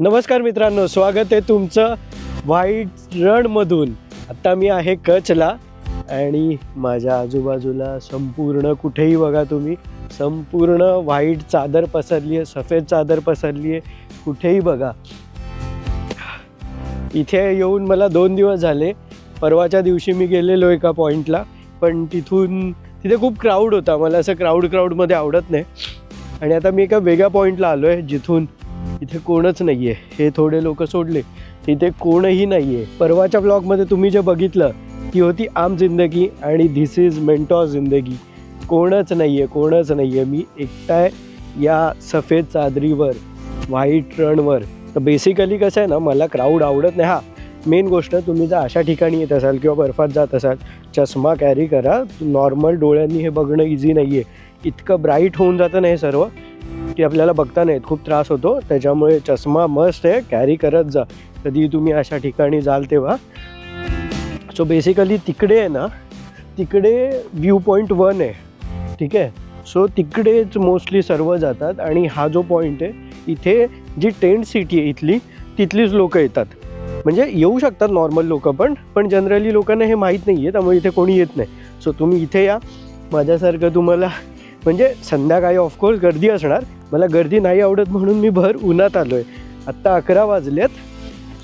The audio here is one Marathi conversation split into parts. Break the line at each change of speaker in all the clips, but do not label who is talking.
नमस्कार मित्रांनो, स्वागत आहे तुमचं व्हाईट रणमधून। आता मी आहे कचला आणि माझ्या आजूबाजूला संपूर्ण कुठेही बघा तुम्ही संपूर्ण व्हाईट चादर पसरली आहे, सफेद चादर पसरली आहे। कुठेही बघा, इथे येऊन मला 2 दिवस झाले। परवाच्या दिवशी मी गेलेलो एका पॉईंटला, पण तिथे खूप क्राऊड होता। मला असं क्राऊडमध्ये आवडत नाही। आणि आता मी एका वेगळ्या पॉईंटला आलो आहे जिथून इथे कोणच नाही आहे। हे थोडे लोक सोडले, तिथे कोणही नाही आहे। परवाच्या ब्लॉगमध्ये तुम्ही जे बघितलं ती होती आम जिंदगी आणि धिस इज मेंटॉर जिंदगी। कोणच नाही आहे, मी एकटा आहे या सफेद चादरीवर, व्हाईट रणवर। तर बेसिकली कसं आहे ना, मला क्राऊड आवडत नाही। हां, मेन गोष्ट, तुम्ही जर अशा ठिकाणी येत असाल किंवा बर्फात जात असाल, चष्मा कॅरी करा। नॉर्मल डोळ्यांनी हे बघणं इझी नाही आहे। इतकं ब्राईट होऊन जातं ना हे सर्व की आपल्याला बघता नाही, खूप त्रास होतो। त्याच्यामुळे चष्मा मस्ट आहे, कॅरी करत जा कधी तुम्ही अशा ठिकाणी जाल तेव्हा। सो बेसिकली तिकडे आहे ना, तिकडे व्ह्यू पॉईंट 1 आहे, ठीक आहे। सो तिकडेच मोस्टली सर्व जातात। आणि हा जो पॉईंट आहे, इथे जी टेंट सिटी आहे इथली, तिथलीच लोकं येतात। म्हणजे येऊ शकतात नॉर्मल लोक, पण जनरली लोकांना हे माहीत नाही आहे, त्यामुळे इथे कोणी येत नाही। सो तुम्ही इथे या, माझ्यासारखं तुम्हाला, म्हणजे संध्याकाळी ऑफकोर्स गर्दी असणार। मला गर्दी नाही आवडत म्हणून मी भर उन्हात आलो आहे। आत्ता 11 वाजलेत,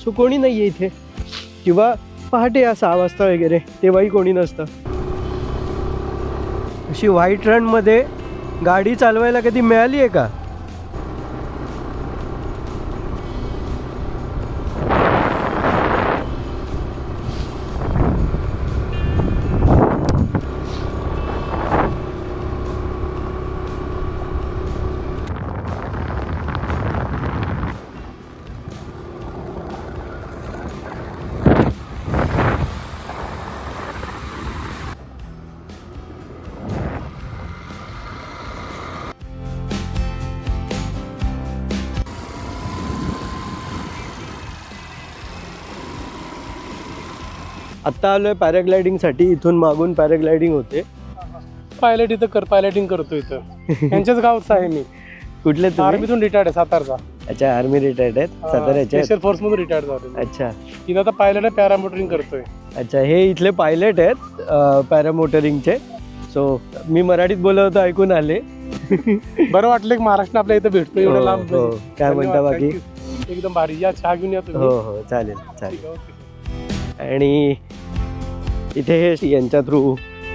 सो कोणी नाही आहे इथे। किंवा पहाटे 6 वाजता वगैरे, तेव्हाही कोणी नसतं। अशी व्हाईट रणमध्ये गाडी चालवायला कधी मिळाली आहे का? आत्ता आलो आहे पॅराग्लायडिंगसाठी। इथून मागून पॅराग्लायडिंग होते।
पायलटिंग करतो इथं। यांच्याच गावचा आहे मी।
कुठले तुम्ही?
आर्मीतून रिटायर्ड आहे, सातारचा।
अच्छा, आर्मी रिटायर्ड आहेत, साताऱ्याचे?
स्पेशल फोर्स मधून रिटायर्ड झालो।
अच्छा,
तिथं आता पायलट आहे, पॅरामोटरिंग करतोय।
अच्छा, हे इथले पायलट आहेत पॅरामोटरिंगचे। सो मी मराठीत बोलत होतो, ऐकून आले।
बरं वाटलं की महाराष्ट्र आपल्या इथं भेटतो एवढं लांब।
हो, काय म्हणता बाकी?
एकदम भारी, या चहा घेऊन या तुम्ही।
हो, चालेल।
ठीक आहे, ओके.
आणि इथे हे यांच्या थ्रू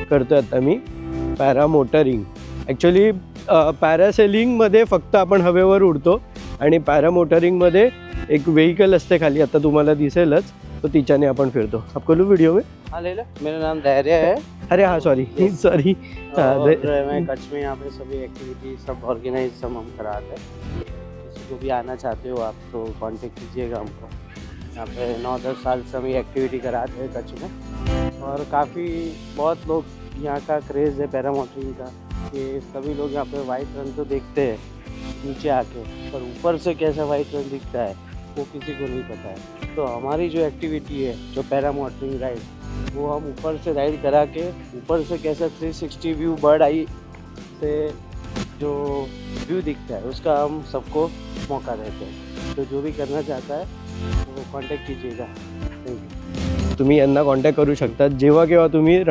करतोय आता मी पॅरामोटरिंग। ॲक्च्युली पॅरासेलिंगमध्ये फक्त आपण हवेवर उडतो आणि पॅरामोटरिंगमध्ये एक व्हेकल असते खाली, आता तुम्हाला दिसेलच, तो तिच्याने आपण फिरतो। आपको लो वीडियो में?
हाँ ले लो। मेरा नाम धैर्य है।
अरे हाँ, सॉरी।
और मैं कच्छ में यहाँ पे सभी एक्टिविटी सब ऑर्गेनाइज सब हम कराते हैं। किसी को भी आना चाहते हो आप तो कांटेक्ट कीजिएगा हमको। यहाँ पे 9-10 साल से हम ये एक्टिविटी कराते हैं कच्छ में। और काफ़ी बहुत लोग यहाँ का क्रेज़ है पैरामोटरिंग का, कि सभी लोग यहाँ पे वाइट रन तो देखते हैं नीचे आके, पर ऊपर से कैसा वाइट रन दिखता है वो किसी को नहीं पता है। तो हमारी जो एक्टिविटी है, जो पैरामोटरिंग राइड, वो हम ऊपर से राइड करा के ऊपर से कैसा 360 व्यू बर्ड आई से जो व्यू दिखता है उसका हम सबको मौका देते हैं। तो जो भी करना चाहता है वो कांटेक्ट कीजिएगा। Thank you.
तुम्ही यांना कॉन्टॅक्ट करू शकता जेव्हा केव्हा तुम्ही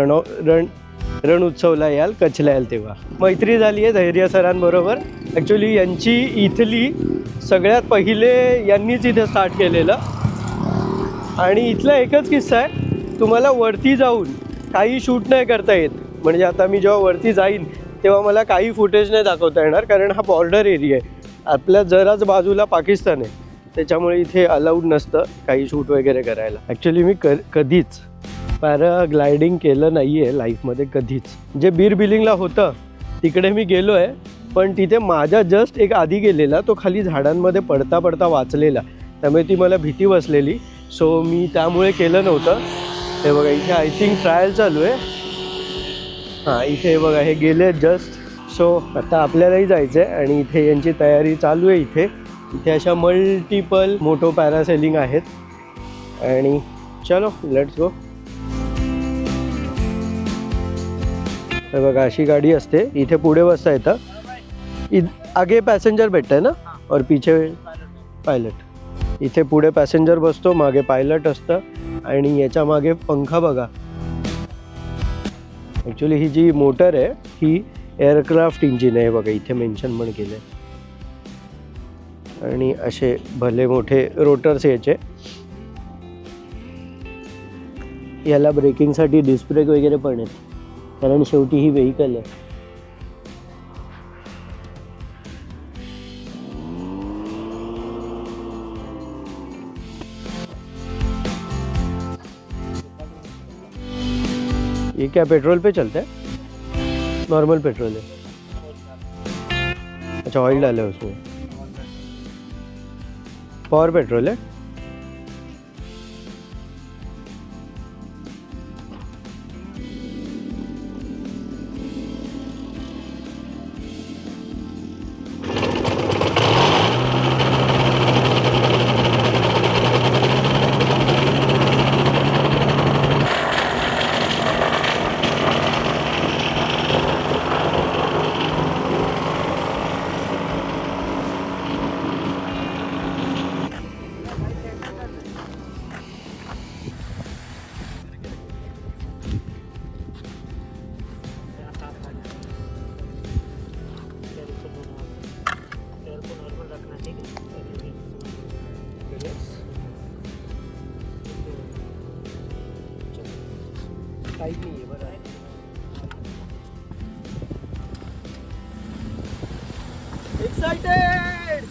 रण उत्सवला याल, कच्छला याल तेव्हा। मैत्री झाली आहे धैर्य सरांबरोबर। ॲक्च्युली यांची इथली सगळ्यात पहिले यांनीच इथे स्टार्ट केलेलं। आणि इथला एकच किस्सा आहे, तुम्हाला वरती जाऊन काही शूट नाही करता येत। म्हणजे आता मी जेव्हा वरती जाईन तेव्हा मला काही फुटेज नाही दाखवता येणार, कारण हा बॉर्डर एरिया आहे। आपल्या जराच बाजूला पाकिस्तान आहे, त्याच्यामुळे इथे अलाउड नसतं काही शूट वगैरे करायला। ॲक्च्युली मी कधीच पॅराग्लायडिंग केलं नाही आहे लाईफमध्ये, कधीच। जे बीर बिलिंगला होतं तिकडे मी गेलो आहे, पण तिथे माझ्या जस्ट एक आधी गेलेला, तो खाली झाडांमध्ये पडता पडता वाचलेला, त्यामुळे ती मला भीती बसलेली। सो मी त्यामुळे केलं नव्हतं। हे बघा, इथे आय थिंक ट्रायल चालू आहे। हां, इथे बघा, हे गेले जस्ट। सो आता आपल्यालाही जायचं आहे आणि इथे यांची तयारी चालू आहे। इथे अशा मल्टिपल मोटो पॅरासेलिंग आहेत आणि चलो लेट्स गो। हे बघा, अशी गाडी असते, इथे पुढे बसता येतं। आगे पैसेंजर बैठता है ना और पीछे पायलट। इथे पुढे पॅसेंजर बसतो, मागे पायलट असतं आणि याच्या मागे पंखा बघा. ॲक्च्युली ही जी मोटर आहे ही एअरक्राफ्ट इंजिन आहे बघा, इथे मेन्शन पण केलं आहे. आणि असे भले मोठे रोटर्स याचे. याला ब्रेकिंगसाठी डिस्क ब्रेक वगैरे पण आहेत, कारण शेवटी ही व्हेकल आहे. ये क्या पेट्रोल पे चलता है? नॉर्मल पेट्रोल है. अच्छा, ऑयल डाला है उसमें. पावर पेट्रोल है. काहीच नाही आहे बरं आहे. एक्साइटेड.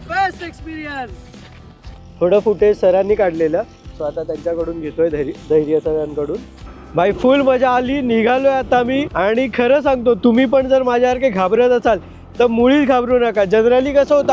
Best experience. थोडं फुटेज सरांनी काढलेलं, सो आता त्यांच्याकडून घेतोय, धैर्य सरांकडून. बाई फुल मजा आली. निघालोय आता मी. आणि खरं सांगतो, तुम्ही पण जर माझ्यासारखे घाबरत असाल तर मुळीच घाबरू नका. जनरली कसं होतं,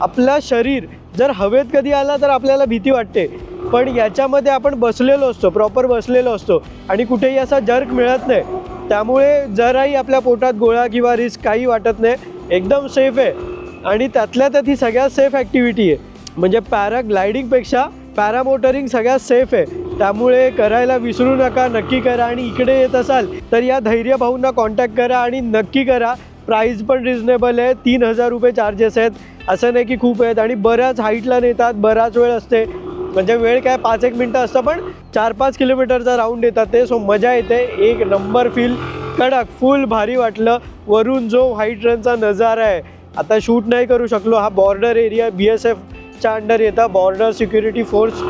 आपलं शरीर जर हवेत कधी आला तर आपल्याला भीती वाटते, पण याच्यामध्ये आपण बसलेलो असतो, प्रॉपर बसलेलो असतो आणि कुठेही असा जर्क मिळत नाही. त्यामुळे जराही आपल्या पोटात गोळा किंवा रिस्क काही वाटत नाही. एकदम सेफ आहे. आणि त्यातल्या त्यात ही सगळ्यात सेफ ॲक्टिव्हिटी आहे. म्हणजे पॅराग्लायडिंगपेक्षा पॅरामोटरिंग सगळ्यात सेफ आहे. त्यामुळे करायला विसरू नका, नक्की करा. आणि इकडे येत असाल तर या धैर्य भाऊंना कॉन्टॅक्ट करा आणि नक्की करा. प्राईस पण रिजनेबल आहे. 3000 रुपये चार्जेस आहेत. असं नाही की खूप आहेत. आणि बऱ्याच हाईटला नेतात, बराच वेळ असते. म्हणजे वेळ काय 5-1 मिनटं असतं, पण 4-5 किलोमीटरचा राऊंड येतात ते. सो मजा येते. एक नंबर फील, कडक, फुल भारी वाटलं. वरून जो व्हाईट रनचा नजारा आहे, आता शूट नाही करू शकलो. हा बॉर्डर एरिया BSFच्या अंडर येतं, बॉर्डर सिक्युरिटी फोर्स.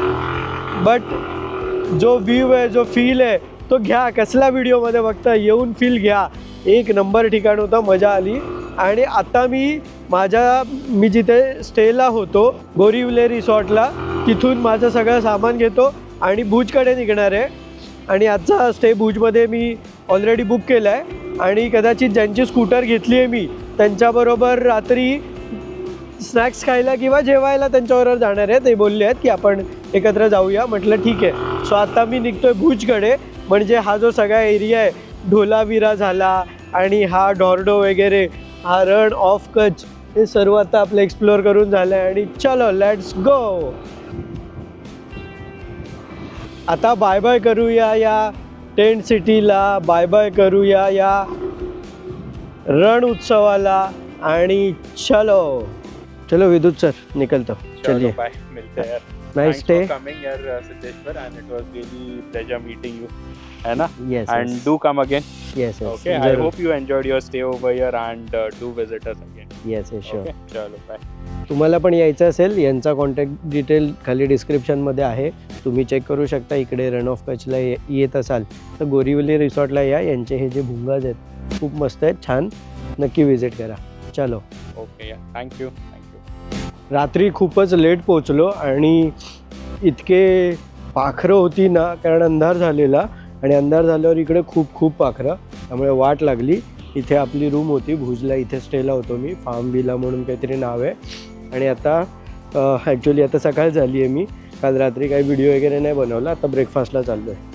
बट जो व्ह्यू आहे, जो फील आहे तो घ्या. कसला व्हिडिओमध्ये बघता, येऊन फील घ्या. एक नंबर ठिकाण होतं, मजा आली. आणि आता मी जिथे स्टेला होतो बोरिवले रिसॉर्टला, तिथून माझं सगळं सामान घेतो आणि भुजकडे निघणार आहे. आणि आजचा स्टे भुजमध्ये मी ऑलरेडी बुक केला आहे. आणि कदाचित ज्यांची स्कूटर घेतली आहे मी, त्यांच्याबरोबर रात्री स्नॅक्स खायला किंवा जेवायला त्यांच्याबरोबर जाणार आहे. ते बोलले आहेत की आपण एकत्र जाऊया. म्हटलं ठीक आहे. सो आता मी निघतोय भुजकडे. म्हणजे हा जो सगळा एरिया आहे, ढोलावीरा झाला आणि हा डॉर्डो वगैरे, हा रण ऑफ कच्छ, हे सर्व आता आपलं एक्सप्लोअर करून झालं आहे. आणि चलो लेट्स गो. आता बाय बाय करूया या टेंट सिटीला, बाय बाय करूया या रण उत्सवाला. आणि चलो चलो विद्युत सर निकलतो. चलिए,
बाय, मिलते हैं यार.
Nice
Thanks
day.
for coming here, Siddheshwar, and it was really pleasure meeting you. है ना?
Yes,
And
yes.
do come again.
Yes, yes.
Okay. I hope you enjoyed your stay over here and do visit us again.
Yes, yes, sure.
Okay. चलो बाय.
तुम्हाला पण यायचं असेल, यांचा कॉन्टॅक्ट डिटेल खाली डिस्क्रिप्शनमध्ये आहे. तुम्ही चेक करू शकता. इकडे रण ऑफ कच्छला येत असाल तर गोरिवली रिसॉर्टला या. यांचे हे जे भुंगाज आहेत खूप मस्त आहेत, छान. नक्की विजिट करा. चलो.
Okay. Yeah. Thank you.
रात्री खूपच लेट पोचलो आणि इतके पाखरं होती ना, कारण अंधार झालेला आणि अंधार झाल्यावर इकडे खूप खूप पाखरं, त्यामुळे वाट लागली. इथे आपली रूम होती भुजला, इथे स्टेला होतो मी. फार्म विला म्हणून काहीतरी नाव आहे. आणि आता ॲक्च्युली आता सकाळ झाली आहे. मी काल रात्री काही व्हिडिओ वगैरे नाही बनवला. आता ब्रेकफास्टला चाललो आहे.